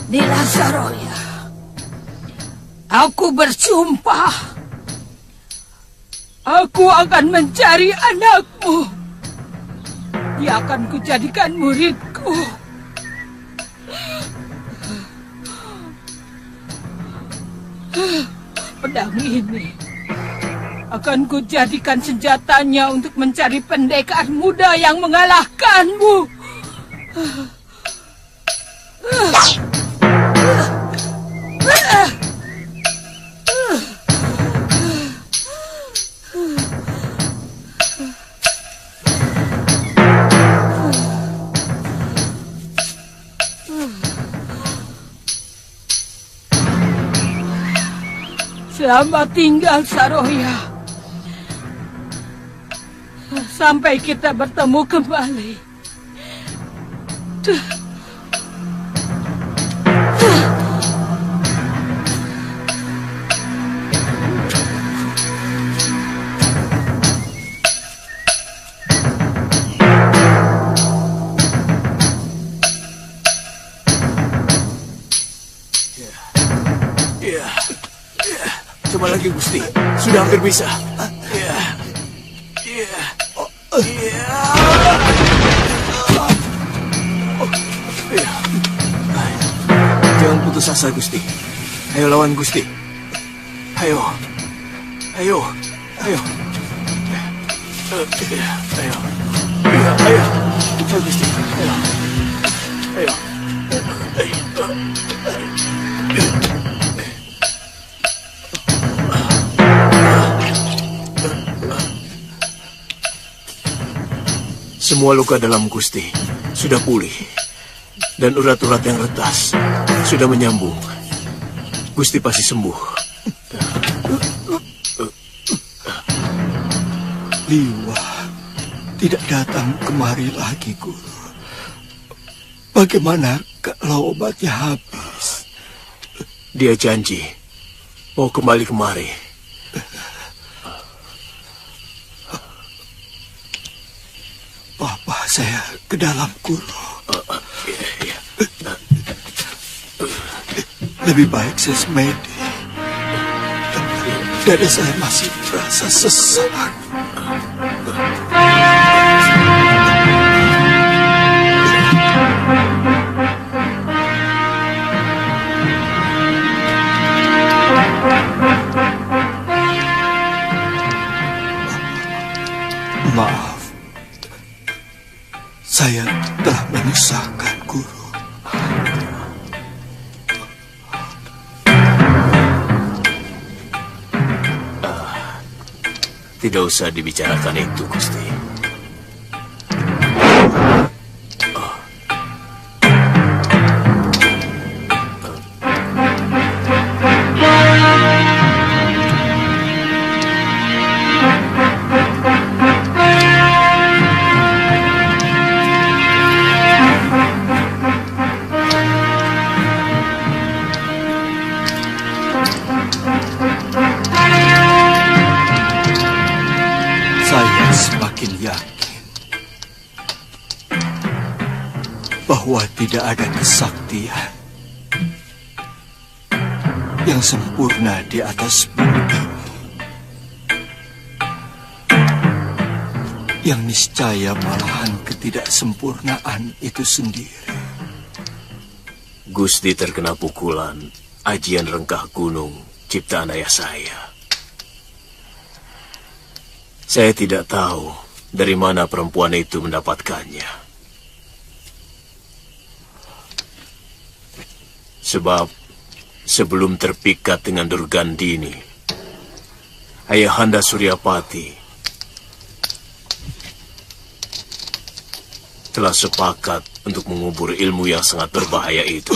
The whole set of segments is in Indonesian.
Nila Saroya, aku bersumpah, aku akan mencari anakmu. Dia akan kujadikan muridku. Pedang ini akan kujadikan senjatanya untuk mencari pendekar muda yang mengalahkanmu. Selamat tinggal, Saroya. Sampai kita bertemu kembali. Coba lagi, Gusti. Sudah hampir bisa. Jangan putus asa, Gusti. Ayo lawan Gusti. Ayo. Ayo. Ayo. Ayo. Ayo. Ayo, Gusti. Ayo. Ayo. Semua luka dalam Gusti sudah pulih, dan urat-urat yang retas sudah menyambung. Gusti pasti sembuh. Liwa tidak datang kemari lagi, Guru. Bagaimana kalau obatnya habis? Dia janji mau kembali kemari. Bawa saya ke dalam, Guru. Iya. Lebih baik saya semedi. Dada saya masih terasa sesak. Maaf, saya telah menyusahkan, Guru. Tidak usah dibicarakan itu, Gusti. Saya semakin yakin bahwa tidak ada kesaktian yang sempurna di atas bumi ini, yang niscaya malahan ketidaksempurnaan itu sendiri. Gusti terkena pukulan ajian rengkah gunung ciptaan ayah saya. Saya tidak tahu dari mana perempuan itu mendapatkannya. Sebab sebelum terpikat dengan Durgandini, Ayahanda Suryapati telah sepakat untuk mengubur ilmu yang sangat berbahaya itu.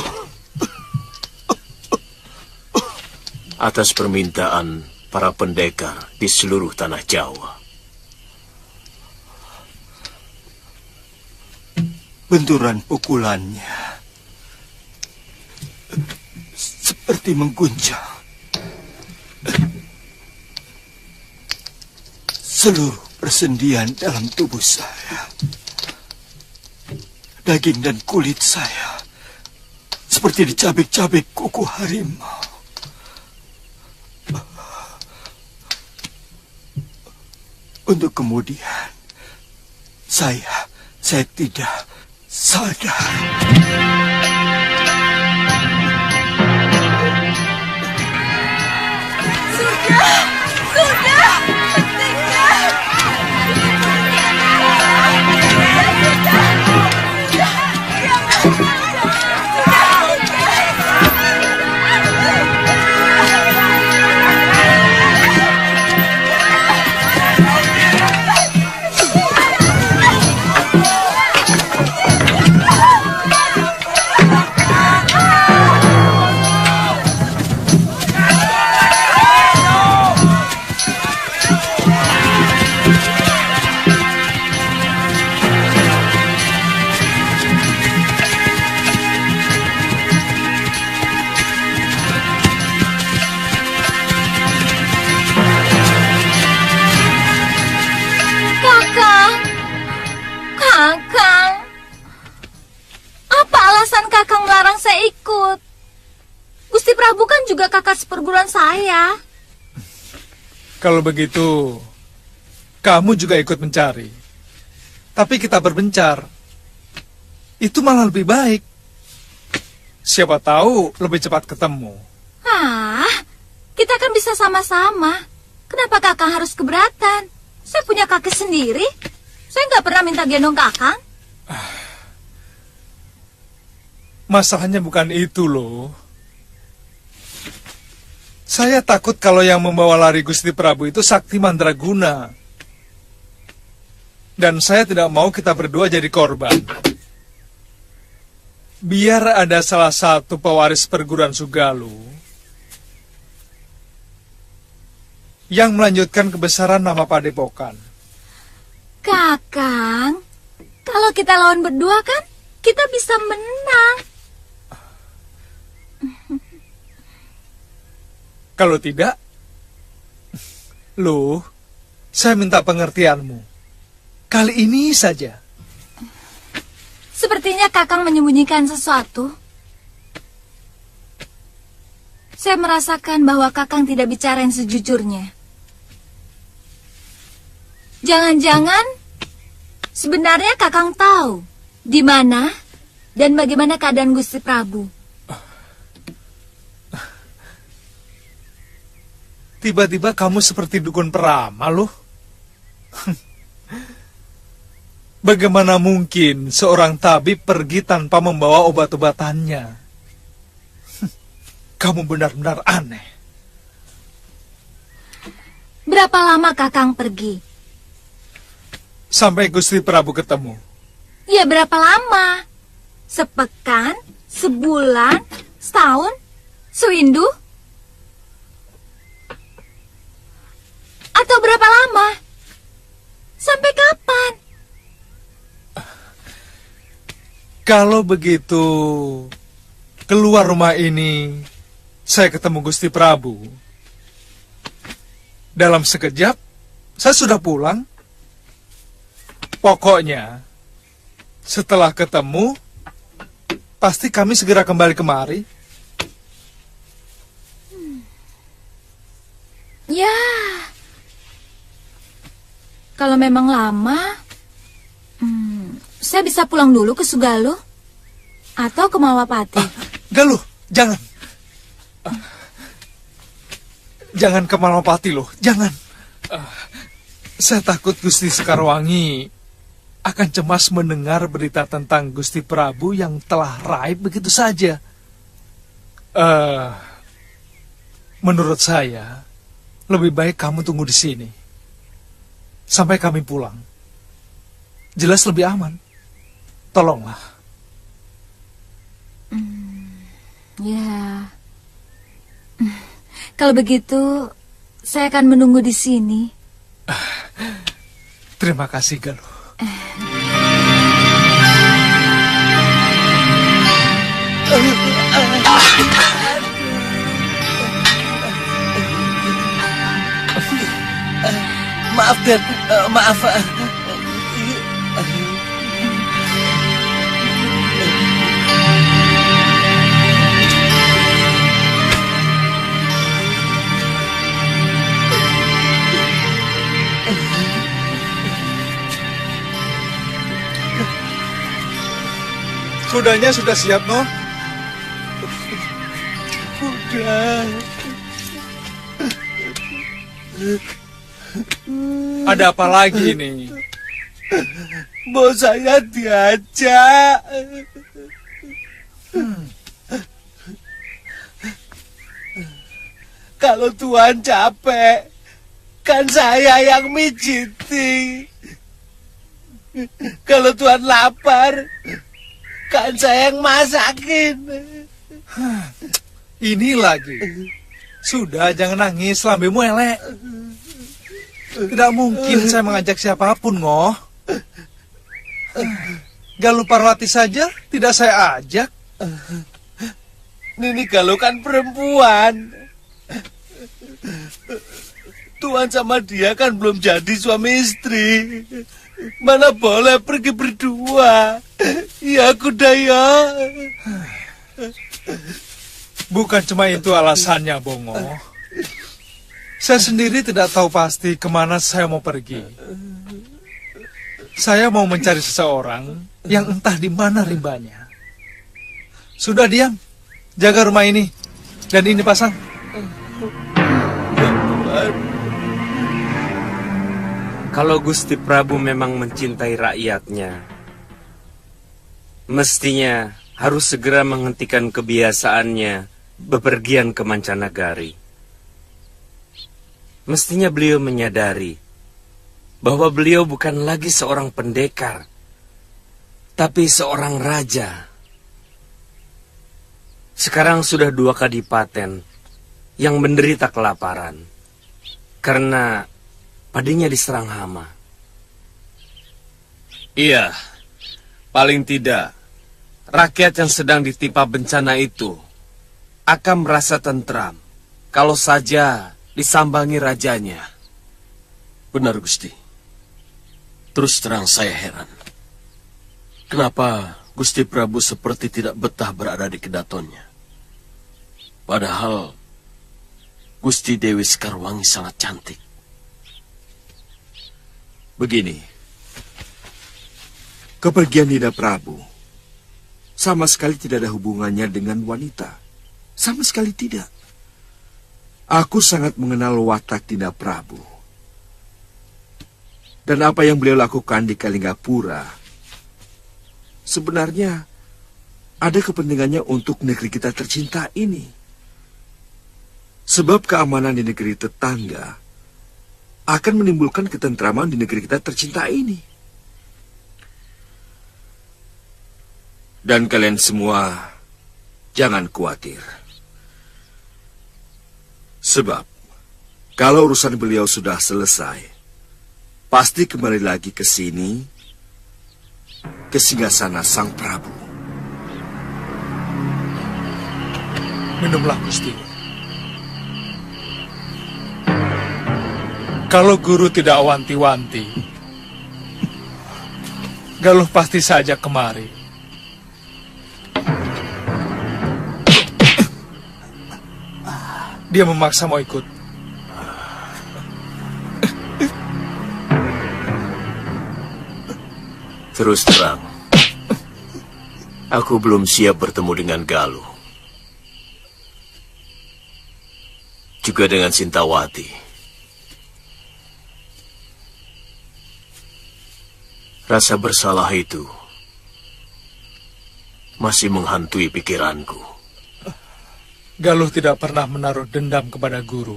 Atas permintaan para pendekar di seluruh tanah Jawa. Benturan pukulannya seperti mengguncang seluruh persendian dalam tubuh saya. Daging dan kulit saya seperti dicabik-cabik kuku harimau. Untuk kemudian saya tidak sadar. Prabu kan juga kakak seperguruan saya. Kalau begitu, kamu juga ikut mencari. Tapi kita berbencar. Itu malah lebih baik. Siapa tahu lebih cepat ketemu. Kita kan bisa sama-sama. Kenapa kakak harus keberatan? Saya punya kaki sendiri. Saya nggak pernah minta gendong kakak. Masalahnya bukan itu loh. Saya takut kalau yang membawa lari Gusti Prabu itu Sakti Mandraguna. Dan saya tidak mau kita berdua jadi korban. Biar ada salah satu pewaris perguruan Sugalu yang melanjutkan kebesaran nama Padepokan. Kakang, kalau kita lawan berdua kan, kita bisa menang. Kalau tidak, Luh, saya minta pengertianmu. Kali ini saja. Sepertinya Kakang menyembunyikan sesuatu. Saya merasakan bahwa Kakang tidak bicara yang sejujurnya. Jangan-jangan sebenarnya Kakang tahu di mana dan bagaimana keadaan Gusti Prabu. Tiba-tiba kamu seperti dukun peramal, loh. Bagaimana mungkin seorang tabib pergi tanpa membawa obat-obatannya? Kamu benar-benar aneh. Berapa lama Kakang pergi? Sampai Gusti Prabu ketemu. Ya, berapa lama? Sepekan? Sebulan? Setahun? Sewindu? Atau berapa lama? Sampai kapan? Kalau begitu, keluar rumah ini, saya ketemu Gusti Prabu. Dalam sekejap, saya sudah pulang. Pokoknya, setelah ketemu, pasti kami segera kembali kemari. Ya, kalau memang lama, saya bisa pulang dulu ke Sugalo atau ke Mawapati. Galuh, jangan. Jangan ke Malapati, loh, jangan. Saya takut Gusti Sekarwangi akan cemas mendengar berita tentang Gusti Prabu yang telah raib begitu saja. Menurut saya, lebih baik kamu tunggu di sini sampai kami pulang. Jelas lebih aman. Tolonglah. Ya. Kalau begitu, saya akan menunggu di sini. Terima kasih, Galuh. Maaf, Den. Maaf. Kudanya sudah siap, noh? Udah. Ada apa lagi ini? Mau saya diajak. Kalau Tuhan capek, kan saya yang mijiti. Kalau Tuhan lapar, kan saya yang masakin. Ini lagi. Sudah, jangan nangis, lambemu elek. Tidak mungkin saya mengajak siapapun, Ngoh. Galuh Parwati saja tidak saya ajak. Nini Galuh kan perempuan. Tuhan sama dia kan belum jadi suami istri. Mana boleh pergi berdua. Ya Kudaya. Bukan cuma itu alasannya, Bongo. Saya sendiri tidak tahu pasti kemana saya mau pergi. Saya mau mencari seseorang yang entah di mana rimbanya. Sudah diam, jaga rumah ini. Dan ini pasang. Kalau Gusti Prabu memang mencintai rakyatnya, mestinya harus segera menghentikan kebiasaannya bepergian ke mancanagari. Mestinya beliau menyadari bahwa beliau bukan lagi seorang pendekar, tapi seorang raja. Sekarang sudah 2 kadipaten yang menderita kelaparan karena padinya diserang hama. Iya, paling tidak rakyat yang sedang ditimpa bencana itu akan merasa tentram kalau saja disambangi rajanya. Benar, Gusti. Terus terang saya heran. Kenapa Gusti Prabu seperti tidak betah berada di kedatonnya? Padahal Gusti Dewi Sekarwangi sangat cantik. Begini, kepergian Dinda Prabu sama sekali tidak ada hubungannya dengan wanita. Sama sekali tidak. Aku sangat mengenal watak Dinda Prabu. Dan apa yang beliau lakukan di Kalinggapura sebenarnya ada kepentingannya untuk negeri kita tercinta ini. Sebab keamanan di negeri tetangga akan menimbulkan ketentraman di negeri kita tercinta ini. Dan kalian semua jangan khawatir. Sebab kalau urusan beliau sudah selesai, pasti kembali lagi ke sini, ke singgasana Sang Prabu. Minumlah, Gusti. Kalau guru tidak wanti-wanti, Galuh pasti saja kemari. Dia memaksa mau ikut. Terus terang, aku belum siap bertemu dengan Galuh. Juga dengan Sintawati. Rasa bersalah itu masih menghantui pikiranku. Galuh tidak pernah menaruh dendam kepada guru.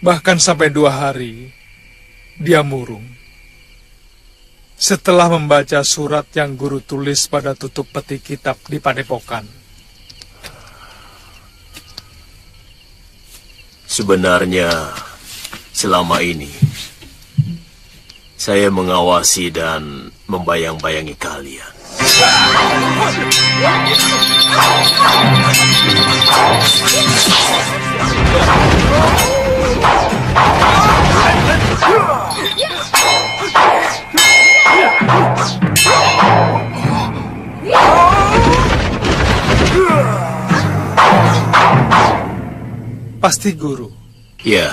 Bahkan sampai 2 hari, dia murung. Setelah membaca surat yang guru tulis pada tutup peti kitab di padepokan. Sebenarnya, selama ini, saya mengawasi dan membayang-bayangi kalian. Pasti guru. Ya,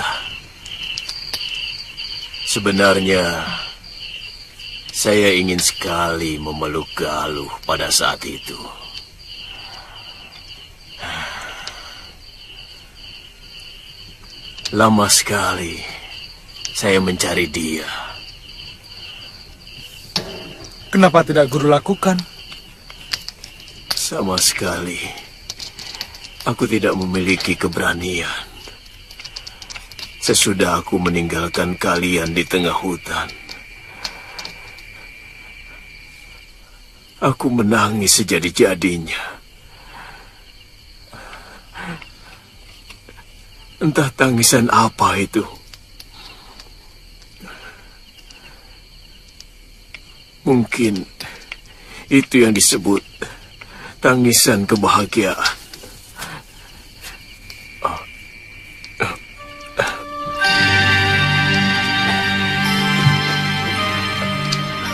sebenarnya saya ingin sekali memeluk Galuh pada saat itu. Lama sekali saya mencari dia. Kenapa tidak guru lakukan? Sama sekali, aku tidak memiliki keberanian. Sesudah aku meninggalkan kalian di tengah hutan, aku menangis sejadi-jadinya. Entah tangisan apa itu. Mungkin itu yang disebut tangisan kebahagiaan.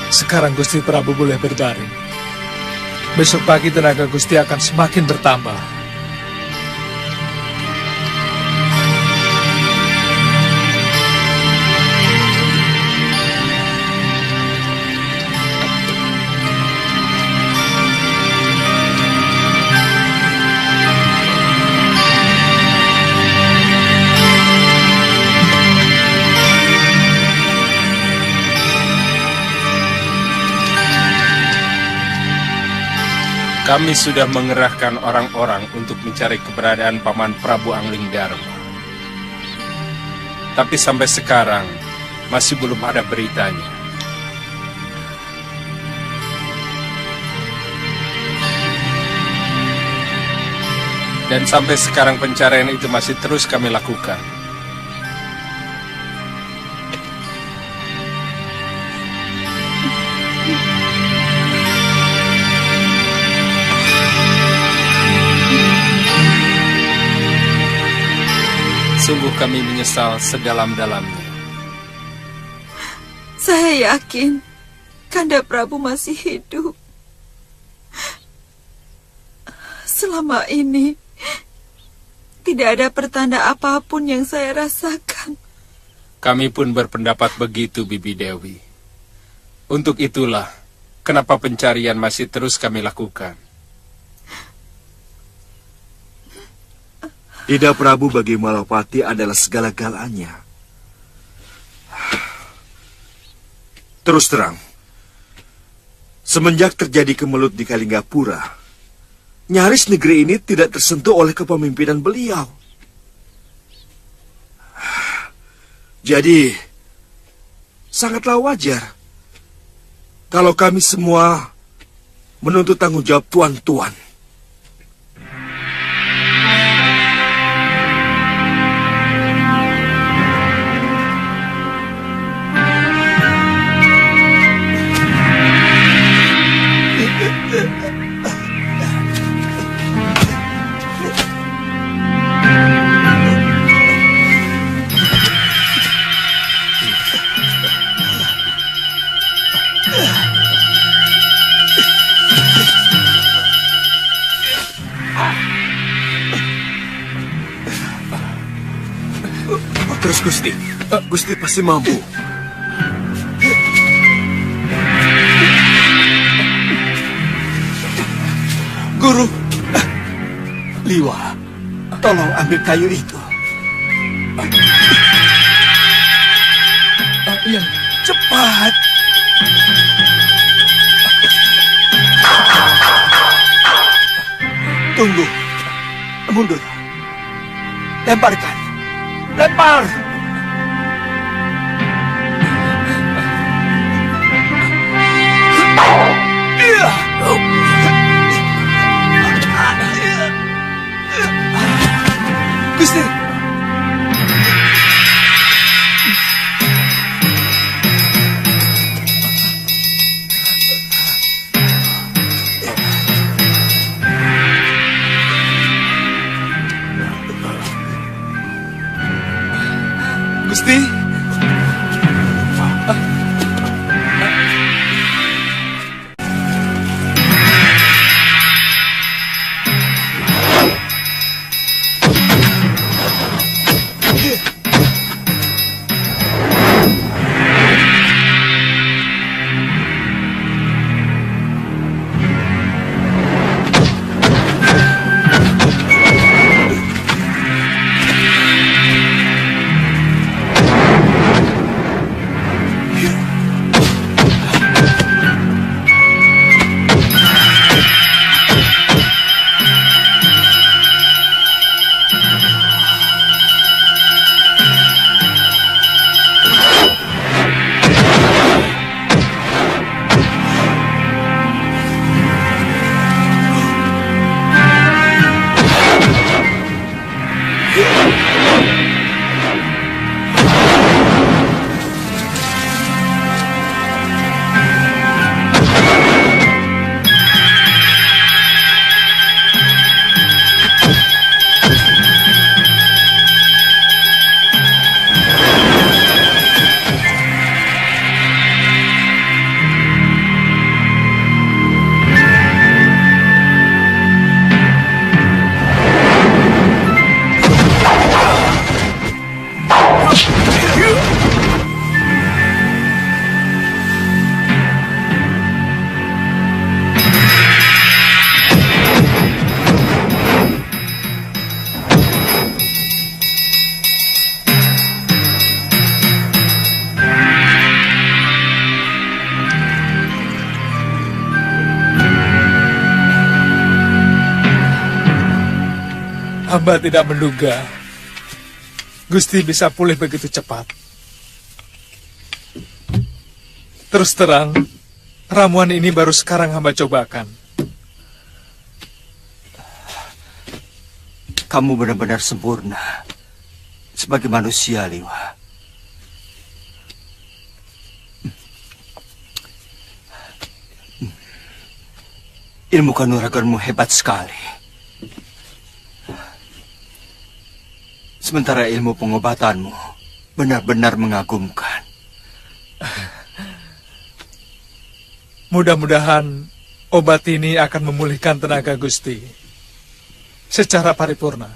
Sekarang Gusti Prabu boleh berbaring. Besok pagi tenaga Gusti akan semakin bertambah. Kami sudah mengerahkan orang-orang untuk mencari keberadaan Paman Prabu Anglingdarma. Tapi sampai sekarang masih belum ada beritanya. Dan sampai sekarang pencarian itu masih terus kami lakukan. kami menyesal sedalam-dalamnya. Saya yakin Kanda Prabu masih hidup. Selama ini tidak ada pertanda apapun yang saya rasakan. Kami pun berpendapat begitu, Bibi Dewi. Untuk itulah kenapa pencarian masih terus kami lakukan. Ida Prabu bagi Malapati adalah segala-galanya. Terus terang, semenjak terjadi kemelut di Kalinggapura, nyaris negeri ini tidak tersentuh oleh kepemimpinan beliau. Jadi, sangatlah wajar kalau kami semua menuntut tanggung jawab tuan-tuan. Terus Gusti, Gusti pasti mampu. Guru, Liwa, tolong ambil kayu itu. Ya, Cepat. Tunggu. Mundur. Lemparkan. Lempar. Gusti. Gusti. Hamba tidak menduga Gusti bisa pulih begitu cepat. Terus terang, ramuan ini baru sekarang hamba cobakan. Kamu benar-benar sempurna sebagai manusia, Liwa. Ilmu kanuraganmu hebat sekali. Sementara ilmu pengobatanmu benar-benar mengagumkan. Mudah-mudahan obat ini akan memulihkan tenaga Gusti secara paripurna.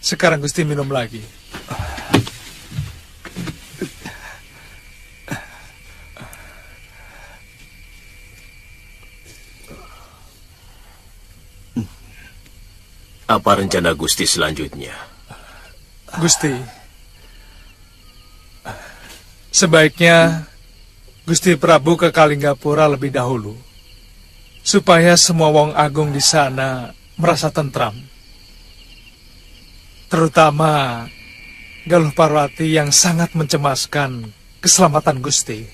Sekarang Gusti minum lagi. Apa rencana Gusti selanjutnya? Gusti, sebaiknya Gusti Prabu ke Kalinggapura lebih dahulu, supaya semua wong agung di sana merasa tentram. Terutama Galuh Parwati yang sangat mencemaskan keselamatan Gusti.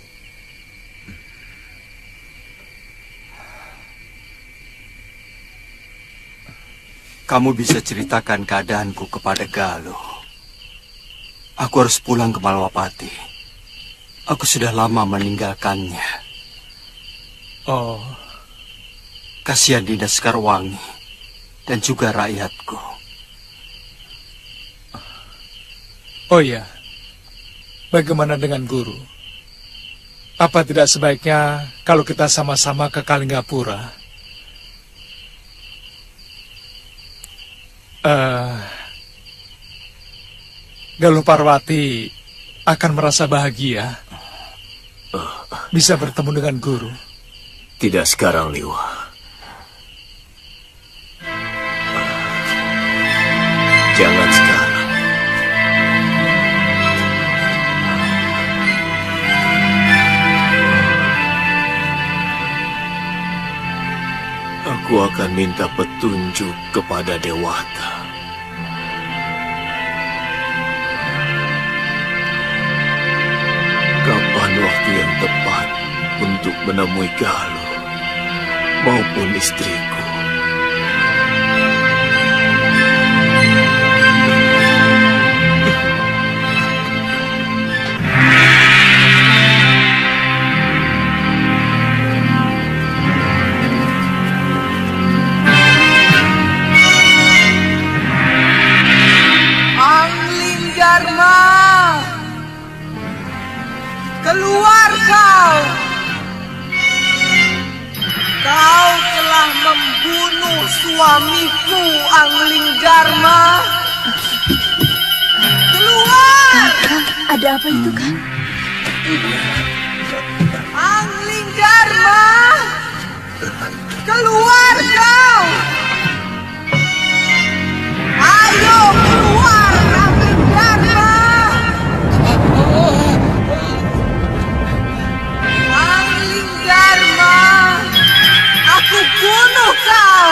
Kamu bisa ceritakan keadaanku kepada Galuh. Aku harus pulang ke Malwapati. Aku sudah lama meninggalkannya. Oh, Kasihan Dinda Sekarwangi dan juga rakyatku. oh ya. Bagaimana dengan guru? Apa tidak sebaiknya kalau kita sama-sama ke Kalinggapura? Galuh Parwati akan merasa bahagia bisa bertemu dengan guru. Tidak sekarang, Liwa. Jangan sekarang. Aku akan minta petunjuk kepada Dewata. Kapan waktu yang tepat untuk menemui Galuh maupun istriku? Anglinggarma, keluar kau! Kau telah membunuh suamiku, Anglinggarma. Keluar! Ada apa itu, Kang? Anglinggarma, keluar kau! Ayo keluar, Anglinggarma! Anglinggarma, aku bunuh kau!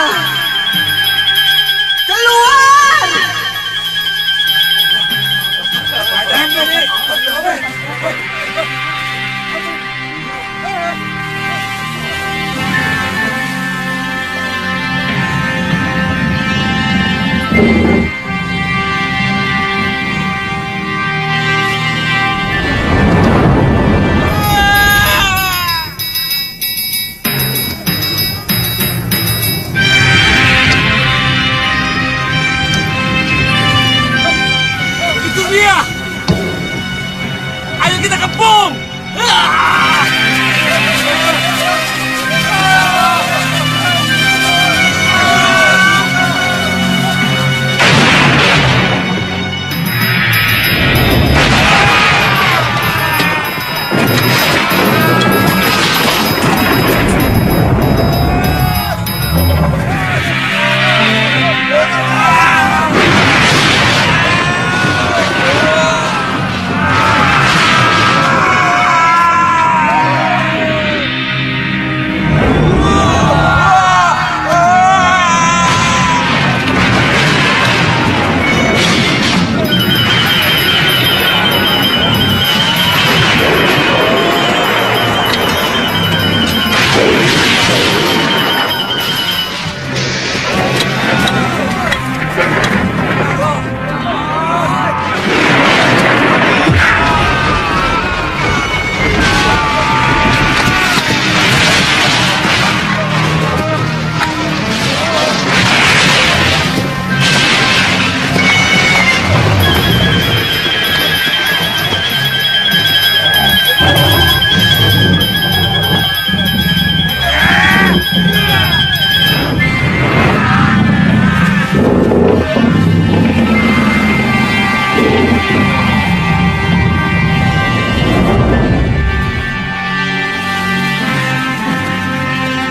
Keluar!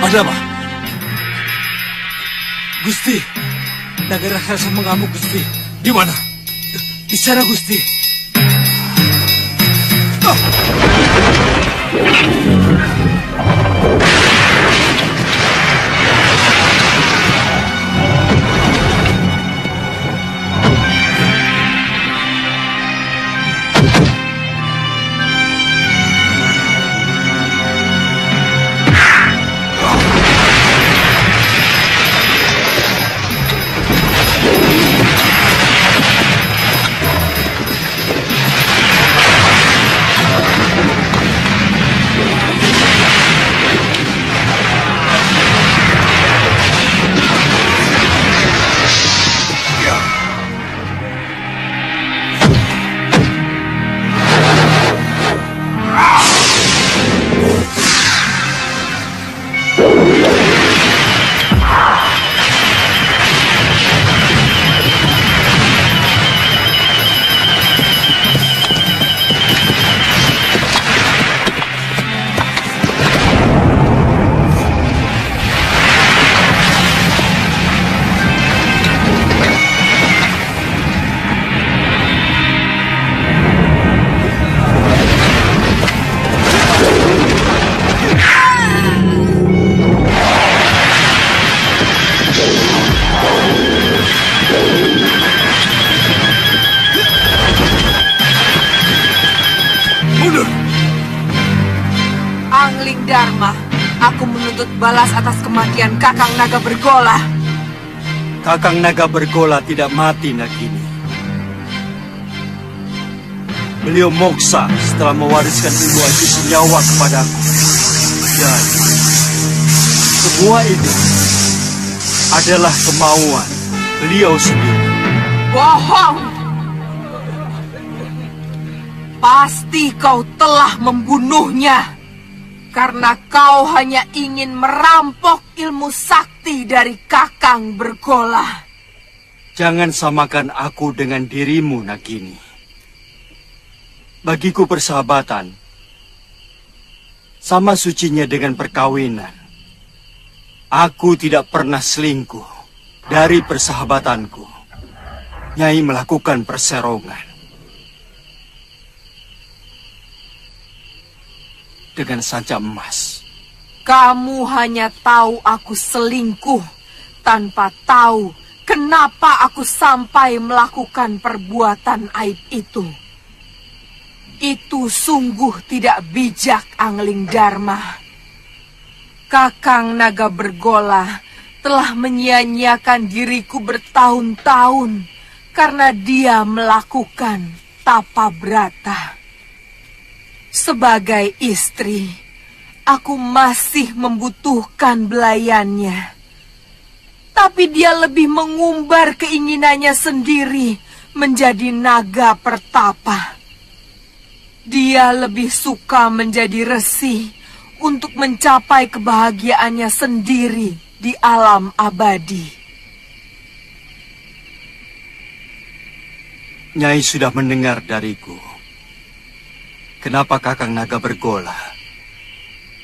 Ada apa? Gusti, naga raksasa mengamuk, Gusti. Di mana? Di sana, Gusti. Angling Dharma, aku menuntut balas atas kematian Kakang Naga Bergola. Kakang Naga Bergola tidak mati, Nagini. Beliau moksa setelah mewariskan ilmu aji senyawa kepadaku. Dan semua itu adalah kemauan beliau sendiri. Bohong! Pasti kau telah membunuhnya. Karena kau hanya ingin merampok ilmu sakti dari Kakang Bergola. Jangan samakan aku dengan dirimu, Nagini. Bagiku persahabatan sama sucinya dengan perkawinan. Aku tidak pernah selingkuh dari persahabatanku. Nyai melakukan perserongan dengan sanca emas. Kamu hanya tahu aku selingkuh tanpa tahu kenapa aku sampai melakukan perbuatan aib itu. Itu sungguh tidak bijak, Angling Dharma. Kakang Naga Bergola telah menyia-nyiakan diriku bertahun-tahun karena dia melakukan tapa brata. Sebagai istri, aku masih membutuhkan belayannya. Tapi dia lebih mengumbar keinginannya sendiri menjadi naga pertapa. Dia lebih suka menjadi resi untuk mencapai kebahagiaannya sendiri di alam abadi. Nyai sudah mendengar dariku. Kenapa Kakang Naga Bergola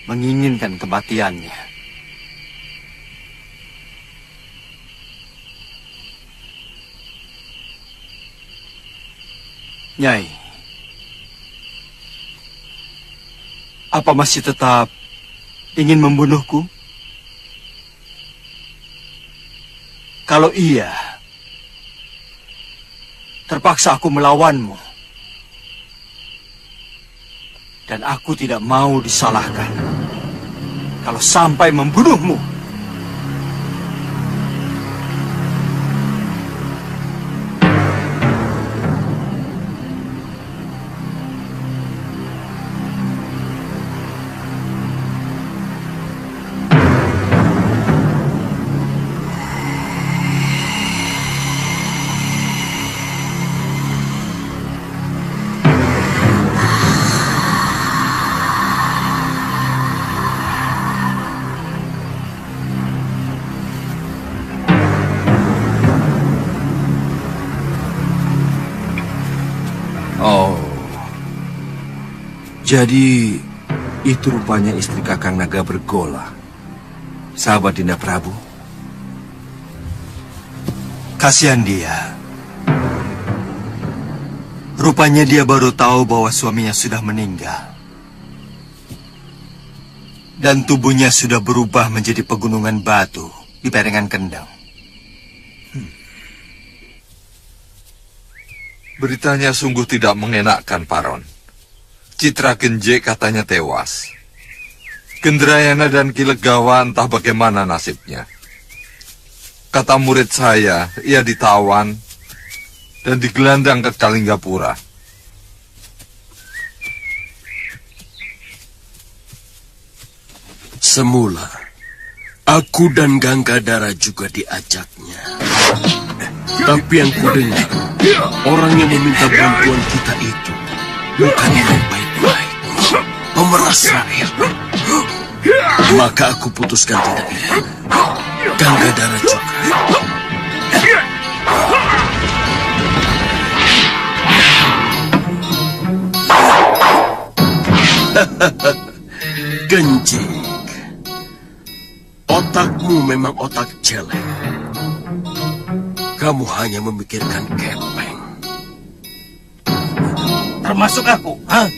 menginginkan kematiannya? Nyai, apa masih tetap ingin membunuhku? Kalau iya, terpaksa aku melawanmu. Dan aku tidak mau disalahkan kalau sampai membunuhmu. Jadi, itu rupanya istri Kakang Naga Bergola. sahabat Dinda Prabu. Kasihan dia. Rupanya dia baru tahu bahwa suaminya sudah meninggal. Dan tubuhnya sudah berubah menjadi pegunungan batu di Perengan Kendeng. Beritanya sungguh tidak mengenakkan, Paron. Citra Genje katanya tewas. Gendrayana dan Ki Legawa entah bagaimana nasibnya. Kata murid saya, ia ditawan dan digelandang ke Kalinggapura. Semula, aku dan Ganggadara juga diajaknya. Tapi yang kudengar, orang yang meminta bantuan kita itu bukan orang baik-baik, pemeras rakyat. Maka aku putuskan tidak ikut. Ganggadara juga. Genjik, otakmu memang otak jelek. Kamu hanya memikirkan kepeng. Termasuk aku, ha?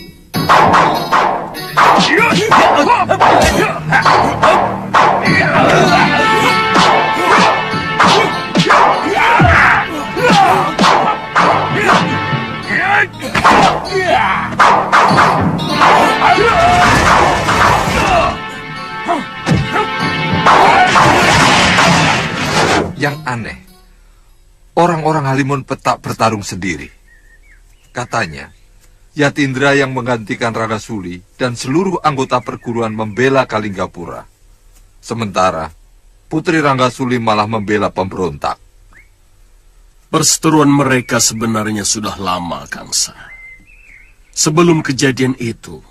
Yang aneh, orang-orang Halimun Petak bertarung sendiri. Katanya, Yatindra yang menggantikan Ranggasuli dan seluruh anggota perguruan membela Kalinggapura. Sementara, Putri Ranggasuli malah membela pemberontak. Perseteruan mereka sebenarnya sudah lama, Kangsa. Sebelum kejadian itu,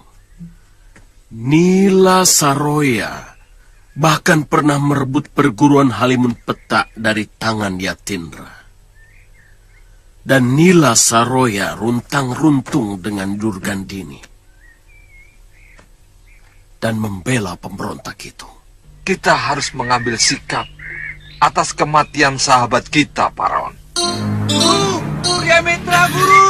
Nila Saroya bahkan pernah merebut perguruan Halimun Petak dari tangan Yatindra. Dan Nila Saroya runtang-runtung dengan Durgandini dan membela pemberontak itu. Kita harus mengambil sikap atas kematian sahabat kita, Paron. Guru! Pria Mitra, Guru!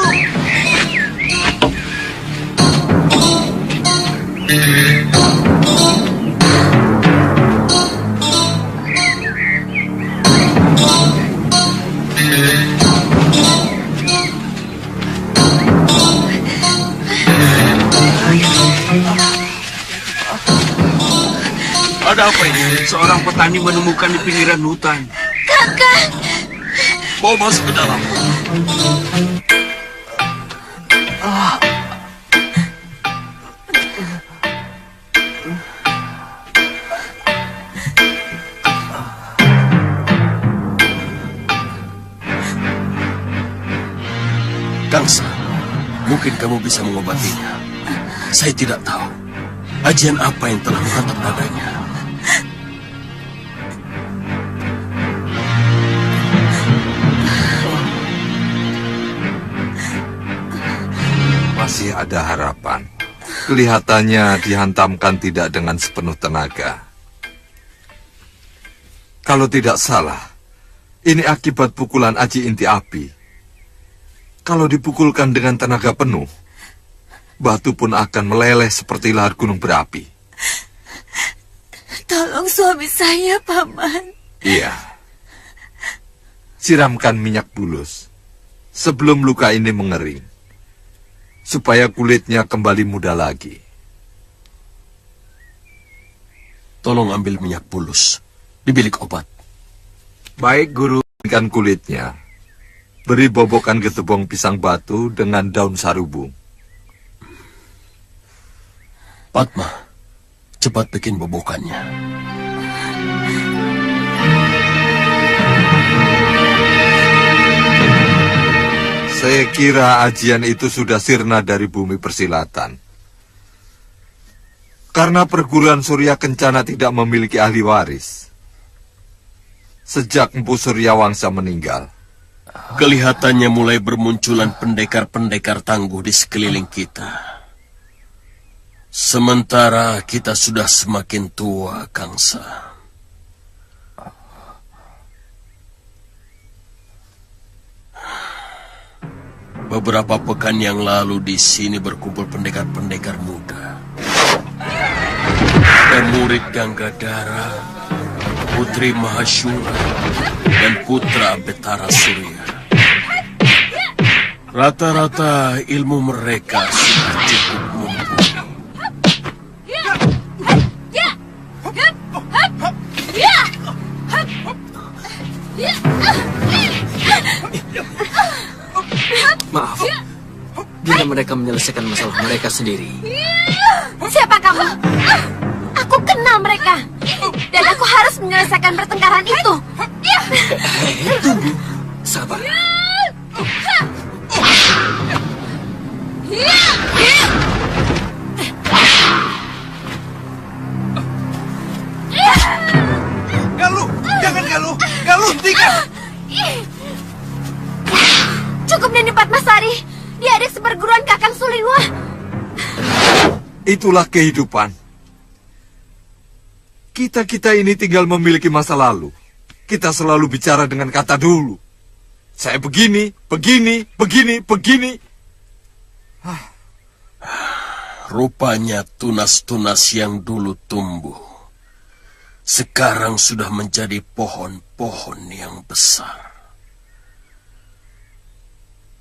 Ada apa ini? Seorang petani menemukan di pinggiran hutan. Kakak! Bawa masuk ke dalam. Kangsa, mungkin kamu bisa mengobatinya. Saya tidak tahu ajian apa yang telah menghantam dadanya. Masih ada harapan. Kelihatannya dihantamkan tidak dengan sepenuh tenaga. Kalau tidak salah, ini akibat pukulan aji inti api. Kalau dipukulkan dengan tenaga penuh, batu pun akan meleleh seperti lahar gunung berapi. Tolong suami saya, Paman. Iya. Siramkan minyak bulus sebelum luka ini mengering, supaya kulitnya kembali muda lagi. Tolong ambil minyak bulus di bilik obat. Baik, Guru. Keringkan kulitnya. Beri bobokan getebong pisang batu dengan daun sarubung. Padma, cepat bikin bobokannya. Saya kira ajian itu sudah sirna dari bumi persilatan. Karena perguruan Surya Kencana tidak memiliki ahli waris. Sejak Empu Suryawangsa meninggal, Kelihatannya mulai bermunculan pendekar-pendekar tangguh di sekeliling kita. Sementara kita sudah semakin tua, Kangsa. Beberapa pekan yang lalu di sini berkumpul pendekar-pendekar muda. Dan murid Ganggadara, Putri Mahashura, dan Putra Betara Surya. Rata-rata ilmu mereka sudah cukup mumpuni. Maaf, bila mereka menyelesaikan masalah mereka sendiri. Siapa kamu? Aku kenal mereka. Dan aku harus menyelesaikan pertengkaran itu. Tunggu, sabar. Galuh, jangan Galuh. Galuh, hentikan. Cukup Nini Padmasari. Dia adik seperguruan Kakang Suliwa. Itulah kehidupan. Kita ini tinggal memiliki masa lalu. Kita selalu bicara dengan kata dulu. Saya begini, begini, begini, begini. Rupanya tunas-tunas yang dulu tumbuh sekarang sudah menjadi pohon-pohon yang besar.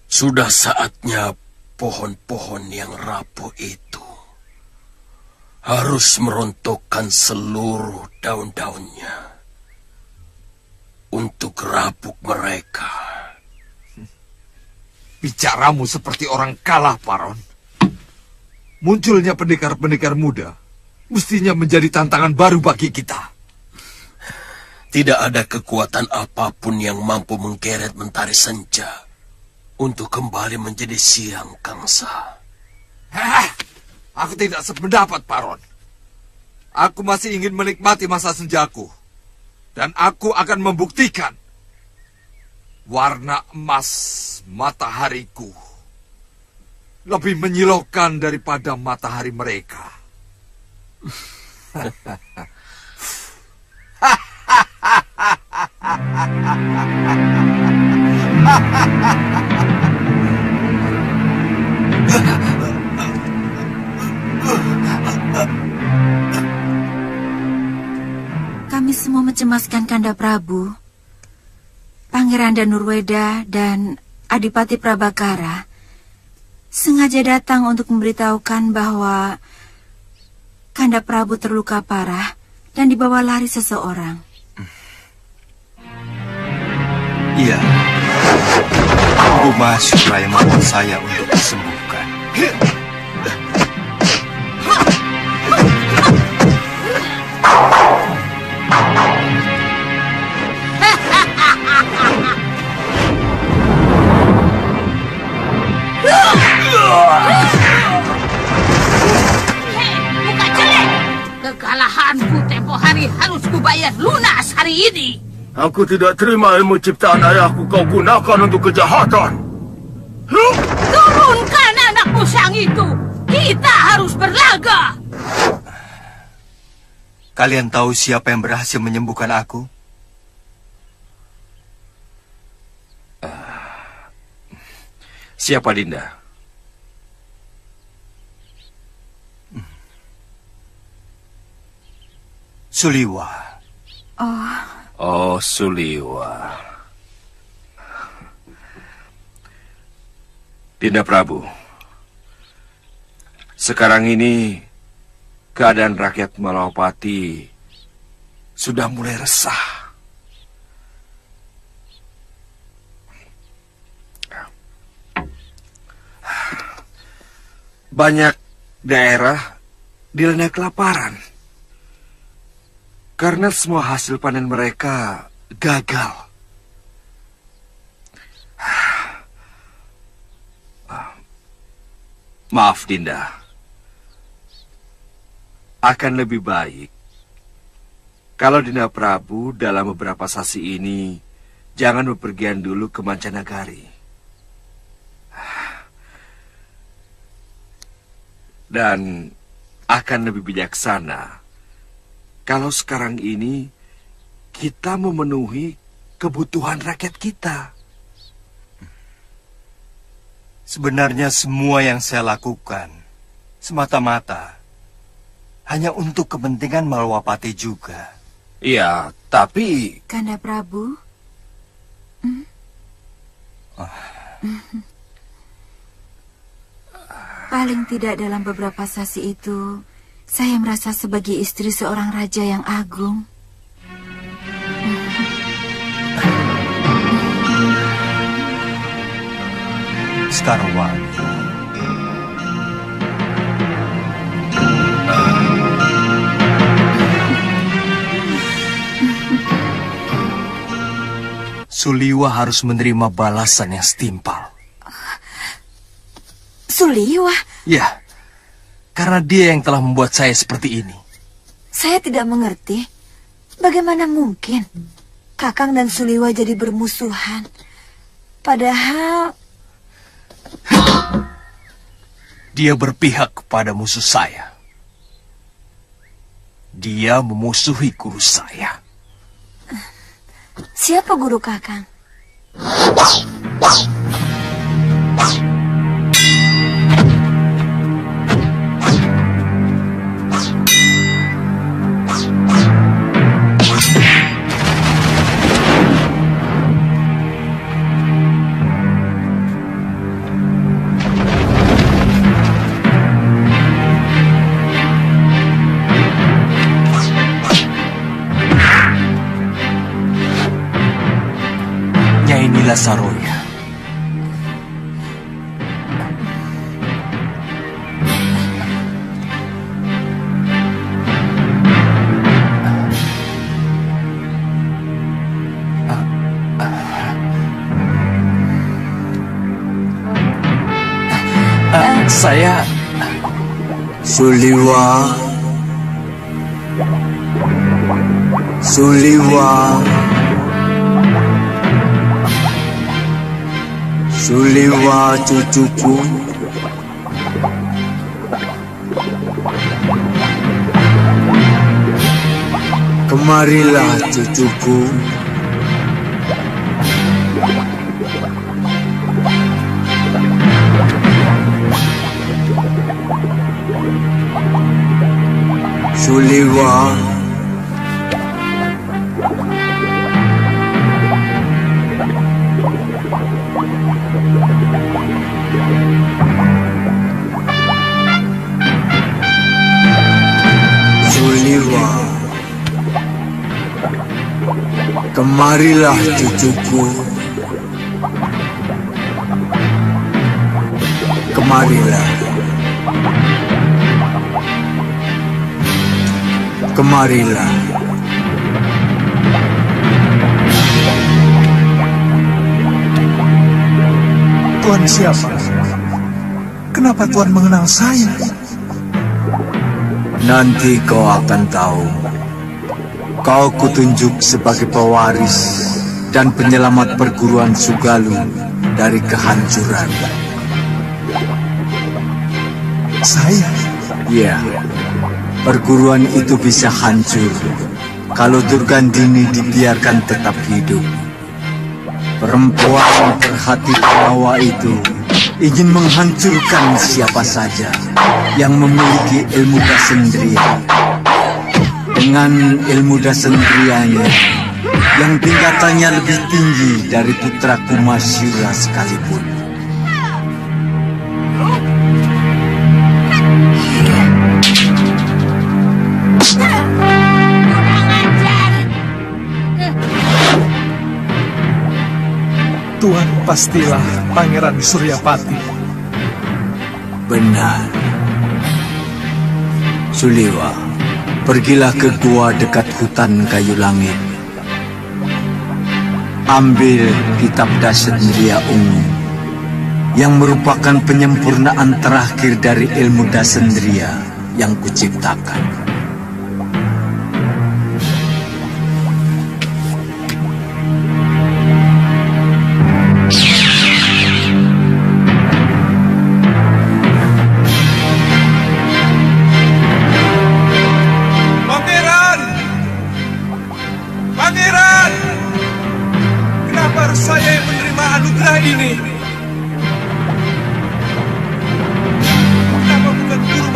Sudah saatnya pohon-pohon yang rapuh itu harus merontokkan seluruh daun-daunnya untuk rabuk mereka. Bicaramu seperti orang kalah, Paron. Munculnya pendekar-pendekar muda mestinya menjadi tantangan baru bagi kita. Tidak ada kekuatan apapun yang mampu menggeret Mentari Senja untuk kembali menjadi siang Kangsa. Aku tidak sependapat, Paron. Aku masih ingin menikmati masa senjaku. Dan aku akan membuktikan warna emas matahariku lebih menyilaukan daripada matahari mereka. Kami semua mencemaskan Kanda Prabu. Pangeran Danurweda dan Adipati Prabakara sengaja datang untuk memberitahukan bahwa Kanda Prabu terluka parah dan dibawa lari seseorang. Iya, Bu Mahashura yang membuat saya untuk disembuhkan. Bukan jelek. Kekalahanku tempo hari harus kubayar lunas hari ini. Aku tidak terima ilmu ciptaan ayahku kau gunakan untuk kejahatan. Turunkan anak musang itu. Kita harus berlaga. Kalian tahu siapa yang berhasil menyembuhkan aku? Siapa, Dinda? Suliwa. Oh, Suliwa. Dinda Prabu, sekarang ini keadaan rakyat Malawapati sudah mulai resah. Banyak daerah dilanda kelaparan karena semua hasil panen mereka gagal. Maaf, Dinda. Akan lebih baik kalau Dinda Prabu dalam beberapa sasi ini jangan bepergian dulu ke mancanagari. Dan akan lebih bijaksana kalau sekarang ini kita memenuhi kebutuhan rakyat kita. Sebenarnya semua yang saya lakukan semata-mata hanya untuk kepentingan Malwapati juga. Ya, tapi... Kanda Prabu? Paling tidak dalam beberapa sasi itu, saya merasa sebagai istri seorang raja yang agung. Sekarwangi, Suliwa harus menerima balasan yang setimpal. Suliwa? Ya, karena dia yang telah membuat saya seperti ini. Saya tidak mengerti. Bagaimana mungkin Kakang dan Suliwa jadi bermusuhan? Padahal... Dia berpihak kepada musuh saya. Dia memusuhi guru saya. Siapa guru Kakang? Inilah Saroya. Saya Suliwa. Suliwa. Suliwa cucuku. Kemarilah cucuku. Suliwa. Suliwa. Kemarilah cucuku. Kemarilah. Kemarilah. Tuan siapa? Kenapa Tuan mengenal saya? Nanti kau akan tahu. Kau kutunjuk sebagai pewaris dan penyelamat perguruan Sugalu dari kehancuran. Saya? Ya, perguruan itu bisa hancur kalau Durgandini dibiarkan tetap hidup. Perempuan berhati perawa itu ingin menghancurkan siapa saja yang memiliki ilmu dasendria. Dengan ilmu dasendrianya yang tingkatannya lebih tinggi dari putra Kumasyura sekalipun. Tuan pastilah Pangeran Suryapati. Benar. Suliwa, pergilah ke gua dekat hutan kayu langit. Ambil kitab Dasendriya Ungu yang merupakan penyempurnaan terakhir dari ilmu Dasendriya yang kuciptakan.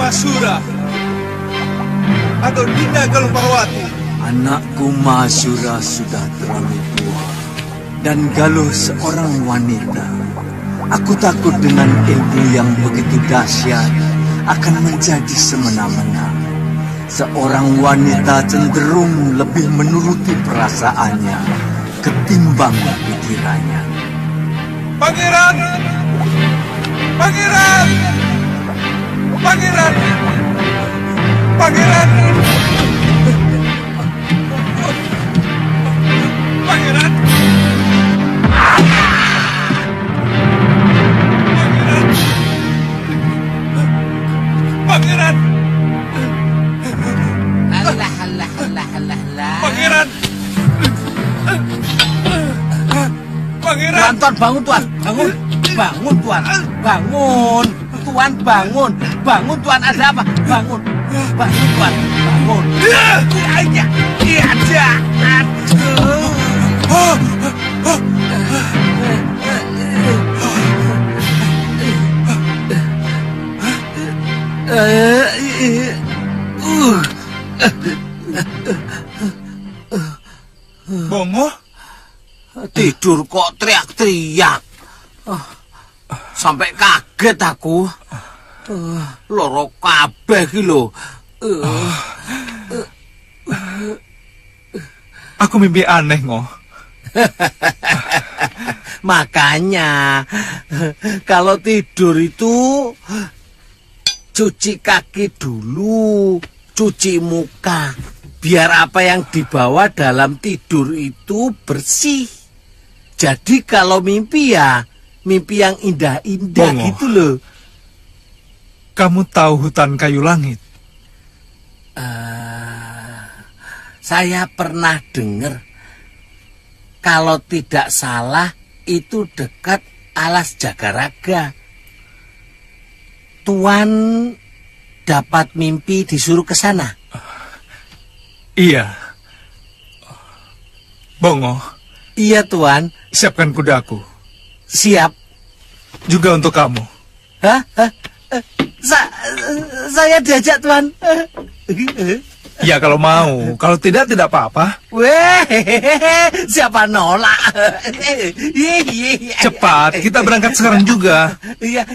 Mahasura atau Dinda Galung Parwati? Anakku Mahasura sudah terlalu tua dan Galuh seorang wanita. Aku takut dengan ilmu yang begitu dahsyat akan menjadi semena-mena. Seorang wanita cenderung lebih menuruti perasaannya ketimbang pikirannya. Pangeran! Pangeran! Pangeran! Pangeran! Pangeran! Pangeran! Allah, Allah, Allah, Allah, Allah. Pangeran! Pangeran! Tuan, bangun Tuan, bangun, bangun Tuan, bangun, Tuan bangun, bangun Tuan, ada apa? Bangun, bangun Tuan, bangun. Iya, iya, Bongo? Tidur kok teriak-teriak. Sampai kaget aku. Loro kabeh iki lho. Aku mimpi aneh, Ngo. Makanya kalau tidur itu cuci kaki dulu, cuci muka. Biar apa yang dibawa dalam tidur itu bersih. Jadi kalau mimpi ya mimpi yang indah-indah gitu loh. Kamu tahu hutan kayu langit? Saya pernah dengar. Kalau tidak salah itu dekat Alas Jagaraga. Tuan dapat mimpi disuruh ke sana? Iya. Bongo. Iya, Tuan. Siapkan kudaku. Siap. Juga untuk kamu. Hah? Saya diajak, Tuan. Ya, kalau mau. Kalau tidak apa-apa. Weh, siapa nolak? Cepat, kita berangkat sekarang juga. Iya.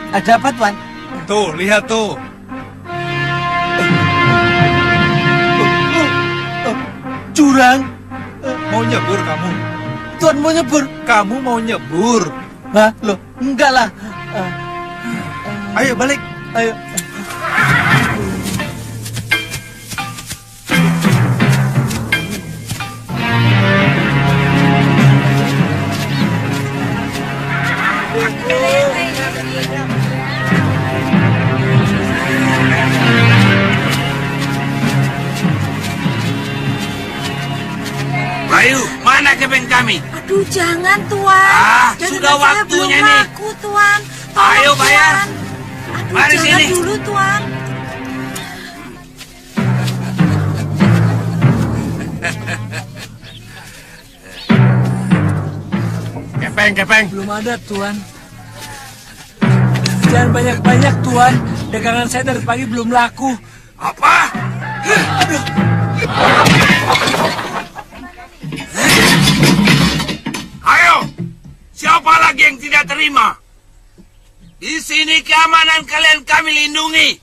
Ada apa, Tuan? Tuh, lihat tuh. Jurang. Mau nyebur kamu? Tuan mau nyebur? Kamu mau nyebur? Hah? Loh, enggak lah. Ayo balik. Ayo. Bayu, mana keping kami? Aduh, jangan, Tuan. Sudah saya waktunya belum nih. laku, Tuan. Ayo bayar. Tuan. Aduh, Mari jangan sini. dulu, Tuan. Kepeng. Belum ada, Tuan. Jangan banyak-banyak, Tuan. Dagangan saya dari pagi belum laku. Apa? Ayo, siapa lagi yang tidak terima? Di sini keamanan kalian kami lindungi.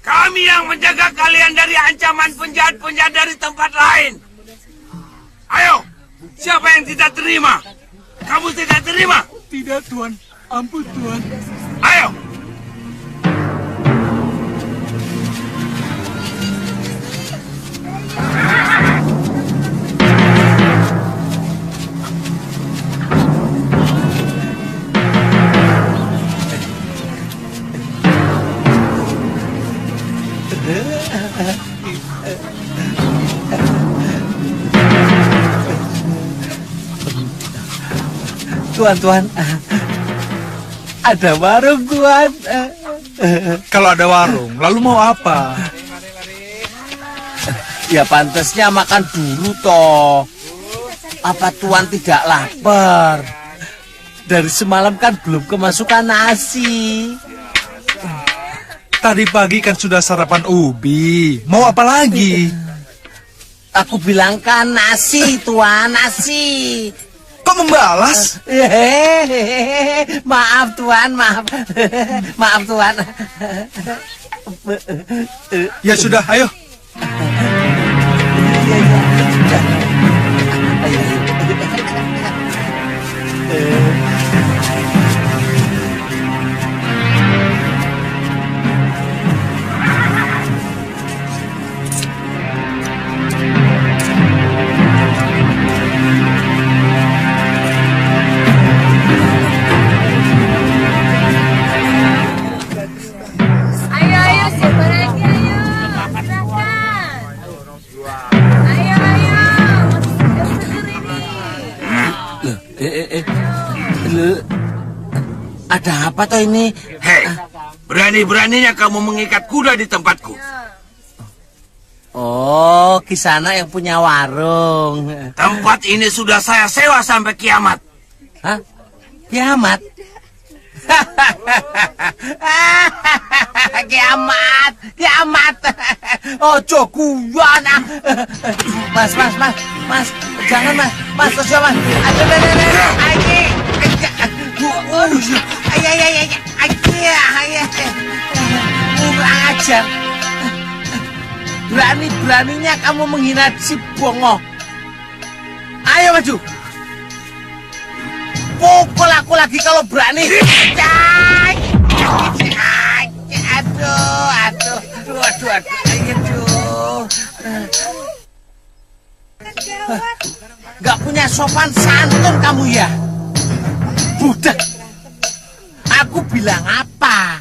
Kami yang menjaga kalian dari ancaman penjahat-penjahat dari tempat lain. Ayo, Siapa yang tidak terima? Kamu tidak terima? Tidak, Tuan. Ampun, Tuan. Ayo. Tuan, ada warung, Tuan. Kalau ada warung, lalu mau apa? Ya pantasnya makan dulu toh. Apa Tuan tidak lapar? Dari semalam kan belum kemasukan nasi. Tadi pagi kan sudah sarapan ubi. Mau apa lagi? Aku bilang kan nasi, Tuan, nasi. Kok membalas? Maaf, Tuan, maaf. Maaf, Tuan. Ya sudah, ayo. Ayo, siapa lagi? Ayo, silakan. Ayo. Ada apa toh ini? Hei, berani-beraninya kamu mengikat kuda di tempatku. Oh, Kisana yang punya warung. Tempat ini sudah saya sewa sampai kiamat. Hah? Kiamat? Kiamat. Oh, joguan. Mas. Jangan, Mas. Terus Mas. Kurang ajar. Berani-beraninya kamu menghina si Bongo. Ayo maju. Pukul aku lagi kalau berani. Aduh. Gak punya sopan santun kamu ya? Budak. Aku bilang apa?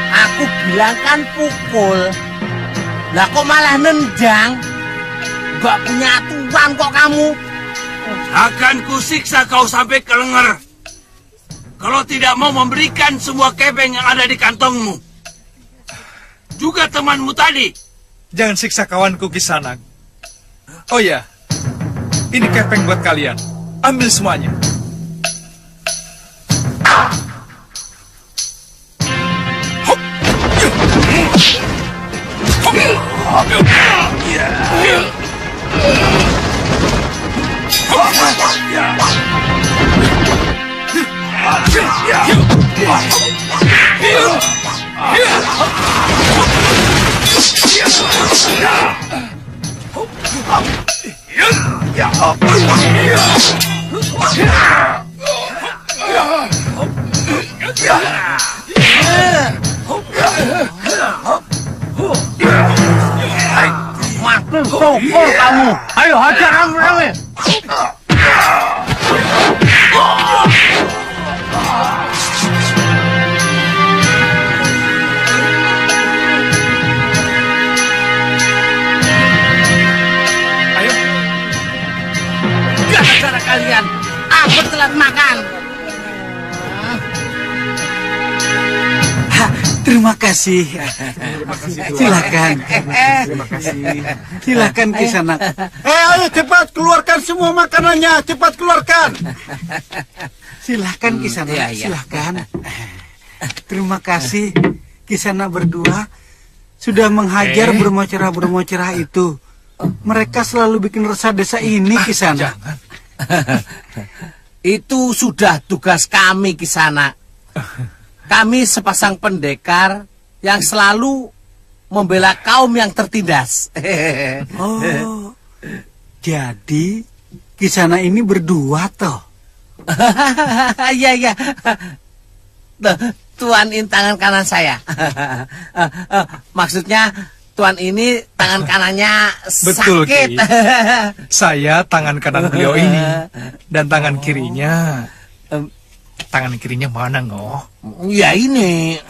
Aku bilang kan pukul. Lah kok malah nendang? Gak punya aturan kok kamu. Akan kusiksa kau sampai ke lenger. Kalau tidak mau memberikan semua kepeng yang ada di kantongmu. Juga temanmu tadi. Jangan siksa kawanku Kisanak. Oh ya, ini kepeng buat kalian. Ambil semuanya. Makin sokol kamu. Ayo hajar rame-rame. Ayo. Gara-gara kalian, aku telat makan. Terima kasih. Silakan. Silakan Kisanak. Ayo cepat keluarkan semua makanannya. Cepat keluarkan. Silakan Kisanak. Silakan. Terima kasih Kisanak berdua sudah menghajar bermocerah itu. Mereka selalu bikin resah desa ini Kisanak. Itu sudah tugas kami, Kisana. Kami sepasang pendekar yang selalu membela kaum yang tertindas. Oh, jadi Kisana ini berdua toh? Iya. Tuan ini tangan kanan saya. Maksudnya Tuan ini tangan kanannya Betul, sakit. Ki. Saya tangan kanan beliau ini. Dan tangan kirinya... Tangan kirinya mana, Ngoh? Ya ini.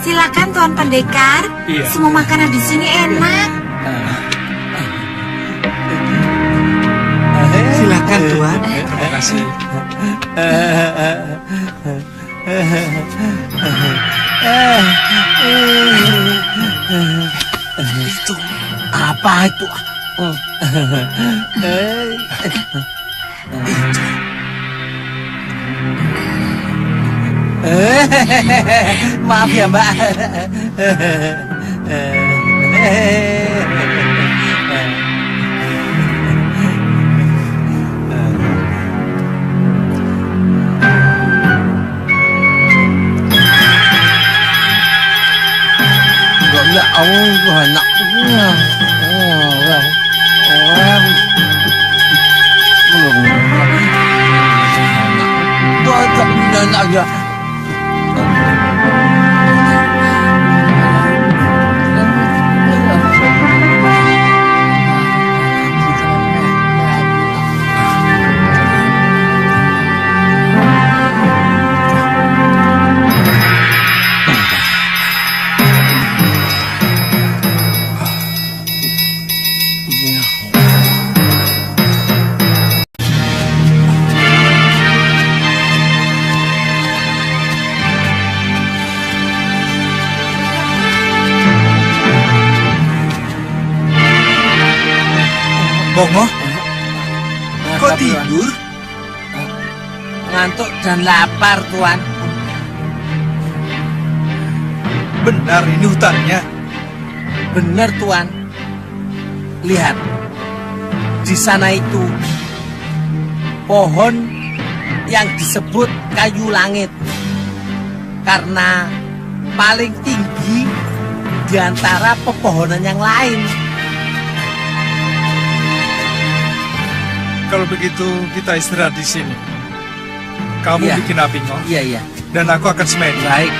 Silakan Tuan Pendekar. Iya. Semua makanan di sini enak. Silakan Tuan. Terima kasih. Itu apa itu? Maaf ya, Mbak. Enggak, anaknya. Belum. Aja. Bongo? Kok tidur? Ngantuk dan lapar, Tuan. Benar ini hutannya? Benar, Tuan. Lihat. Di sana itu pohon yang disebut kayu langit. Karena paling tinggi di antara pepohonan yang lain. Kalau begitu kita istirahat di sini. Kamu Iya. bikin api, Ngoh. Iya. Dan aku akan semedi. Baik.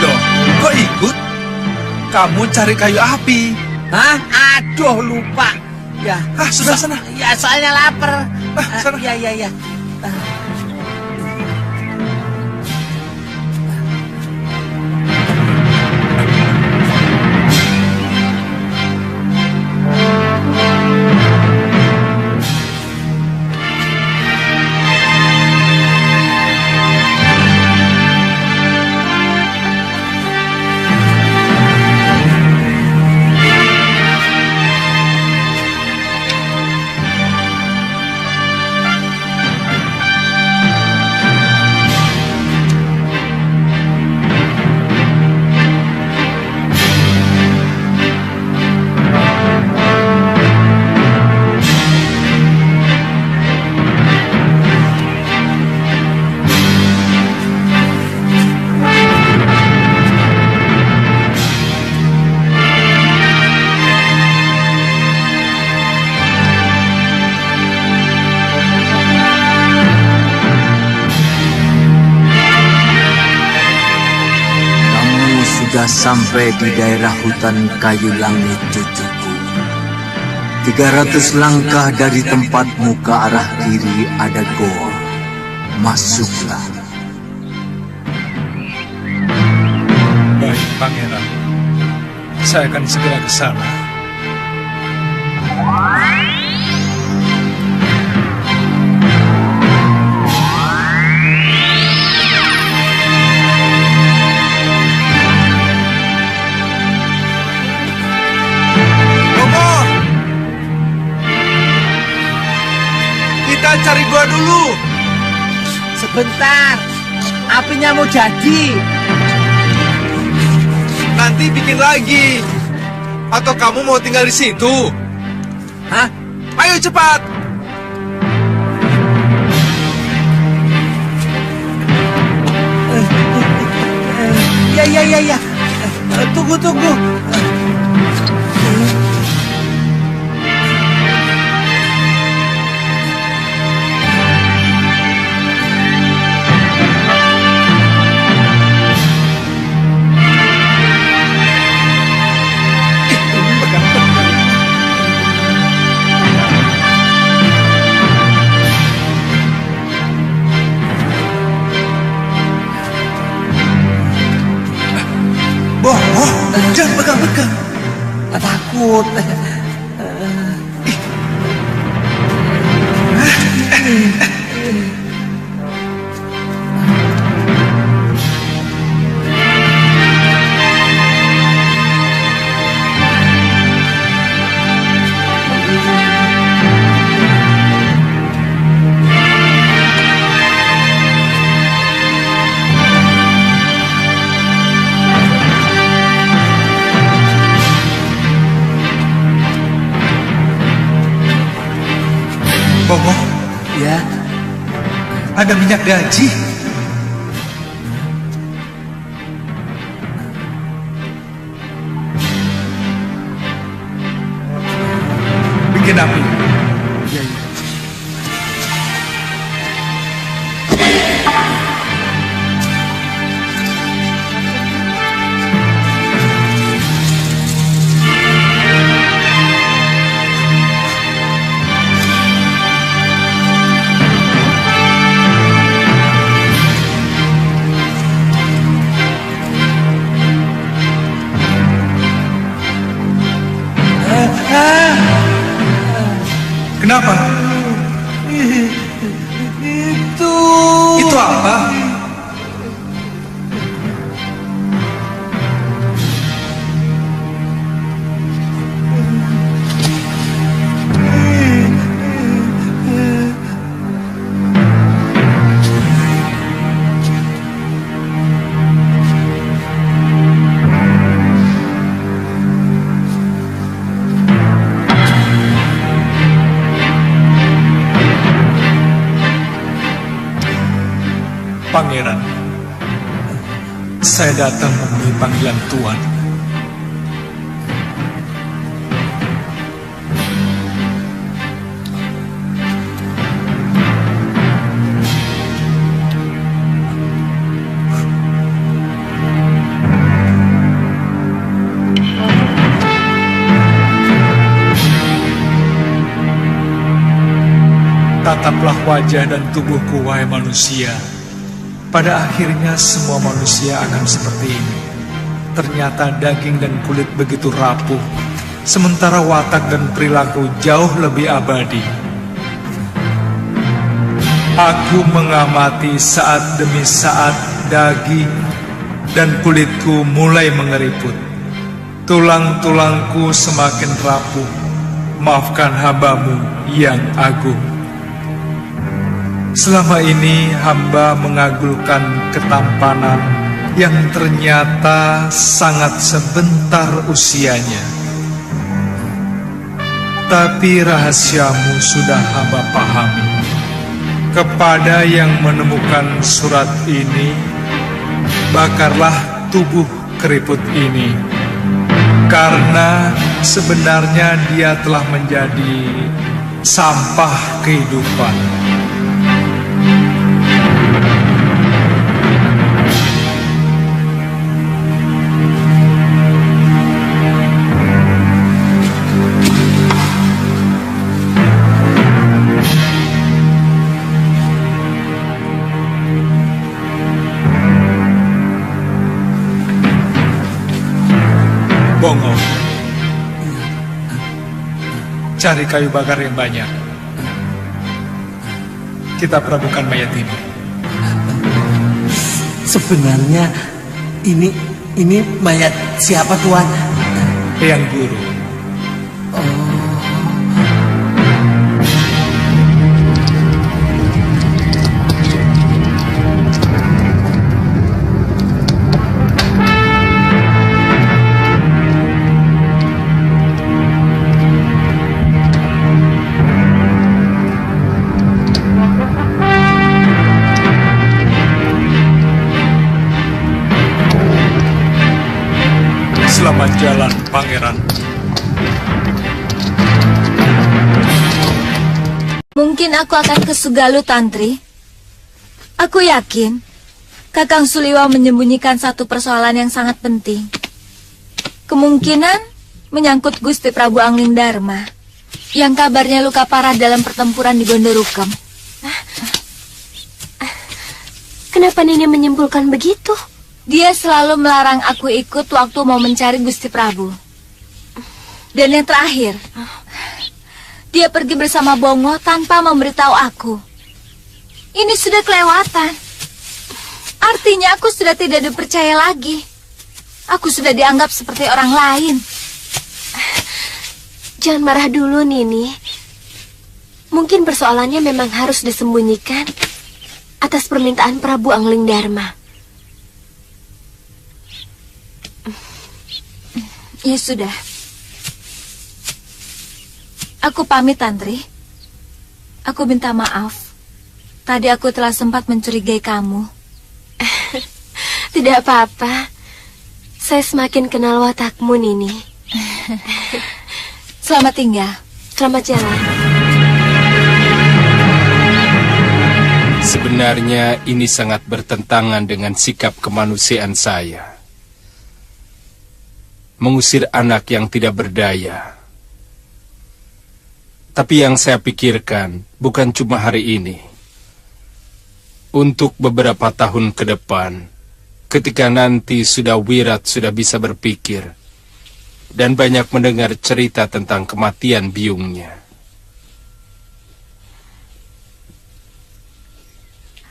Loh, kok ikut? Kamu cari kayu api. Hah? Aduh, lupa. Ya. Sudah sana. Ya, soalnya lapar. Sana. Iya. Sudah sampai di daerah hutan kayu langit, cucuku. 300 langkah dari tempatmu ke arah kiri ada goa. Masuklah. Baik, Pangeran. Saya akan segera ke sana. Kita cari gua dulu. Sebentar. Apinya mau jadi. nanti bikin lagi. Atau kamu mau tinggal di situ? Hah? Ayo cepat. Ya. Tunggu. Jangan pegang-pegang. Takut. Bongo, Ya, ada minyak gaji. Bikin api. ya. Kenapa? Itu apa? Pangeran, saya datang memenuhi panggilan Tuan. Tataplah wajah dan tubuhku, wahai manusia. Pada akhirnya semua manusia akan seperti ini. Ternyata daging dan kulit begitu rapuh, sementara watak dan perilaku jauh lebih abadi. Aku mengamati saat demi saat daging dan kulitku mulai mengeriput. Tulang-tulangku semakin rapuh. Maafkan hambamu yang agung. Selama ini hamba mengagulkan ketampanan yang ternyata sangat sebentar usianya. Tapi rahasiamu sudah hamba pahami. Kepada yang menemukan surat ini, bakarlah tubuh keriput ini. Karena sebenarnya dia telah menjadi sampah kehidupan. Bongo, cari kayu bakar yang banyak. Kita perabukan mayat ini. Sebenarnya ini mayat siapa, Tuan? Yang Guru. Selamat jalan, Pangeran. Mungkin aku akan ke Sugalu, Tantri. Aku yakin Kakang Suliwa menyembunyikan satu persoalan yang sangat penting. Kemungkinan menyangkut Gusti Prabu Angling Dharma yang kabarnya luka parah dalam pertempuran di Gondorukem. Kenapa Nini menyimpulkan begitu? Dia selalu melarang aku ikut waktu mau mencari Gusti Prabu. Dan yang terakhir, dia pergi bersama Bongo tanpa memberitahu aku. Ini sudah kelewatan. Artinya aku sudah tidak dipercaya lagi. Aku sudah dianggap seperti orang lain. Jangan marah dulu, Nini. Mungkin persoalannya memang harus disembunyikan atas permintaan Prabu Angling Dharma. Ya sudah. Aku pamit, Tantri. Aku minta maaf. Tadi aku telah sempat mencurigai kamu. Tidak apa-apa. Saya semakin kenal watakmu, Nini. Selamat tinggal. Selamat jalan. Sebenarnya ini sangat bertentangan dengan sikap kemanusiaan saya. Mengusir anak yang tidak berdaya. Tapi yang saya pikirkan bukan cuma hari ini. Untuk beberapa tahun ke depan, ketika nanti Wirat sudah bisa berpikir dan banyak mendengar cerita tentang kematian biungnya.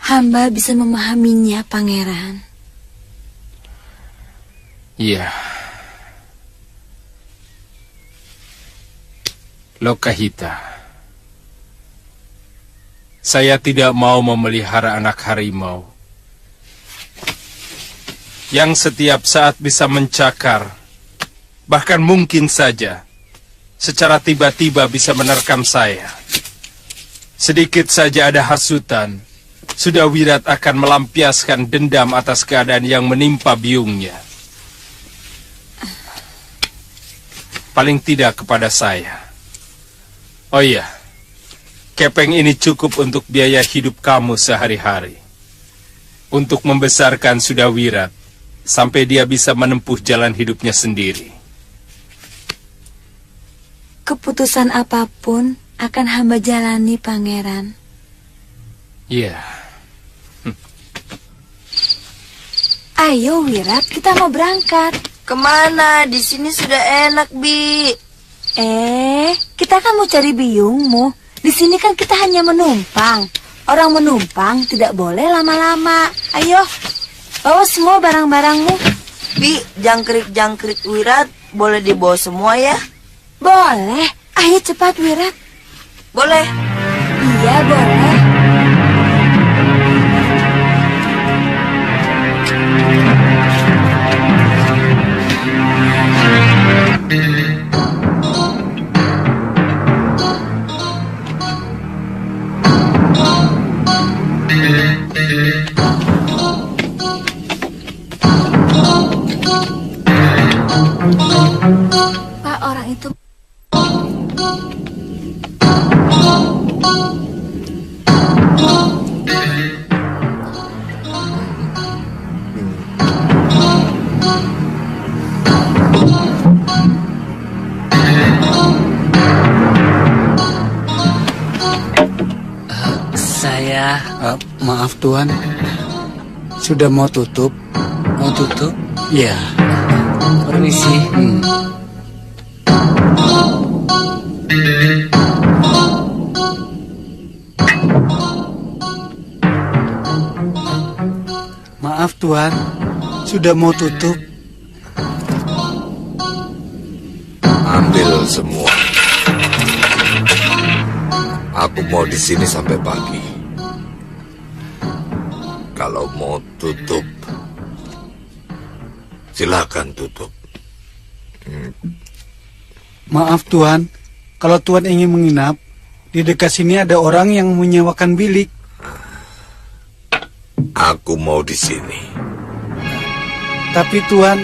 Hamba bisa memahaminya, Pangeran. Iya. Lokahita, saya tidak mau memelihara anak harimau yang setiap saat bisa mencakar, bahkan mungkin saja secara tiba-tiba bisa menerkam saya. Sedikit saja ada hasutan, Wirat akan melampiaskan dendam atas keadaan yang menimpa biungnya. Paling tidak kepada saya. Oh iya, kepeng ini cukup untuk biaya hidup kamu sehari-hari. Untuk membesarkan Wirat sampai dia bisa menempuh jalan hidupnya sendiri. Keputusan apapun akan hamba jalani, Pangeran. Iya. Ayo, Wirat, kita mau berangkat. Kemana? Di sini sudah enak, Bi. Kita kan mau cari biungmu. Di sini kan kita hanya menumpang. Orang menumpang tidak boleh lama-lama. Ayo, bawa semua barang-barangmu. Bi, jangkrik-jangkrik Wirat boleh dibawa semua ya? Boleh. Ayo cepat, Wirat. Boleh. Iya, boleh. Pak, orang itu... Maaf Tuan, sudah mau tutup. Mau tutup? Iya. Permisi. Maaf Tuan, sudah mau tutup. Ambil semua. Aku mau di sini sampai pagi. Kalau mau tutup, silakan tutup. Maaf Tuan, kalau Tuan ingin menginap, di dekat sini ada orang yang menyewakan bilik. Aku mau di sini. Tapi Tuan...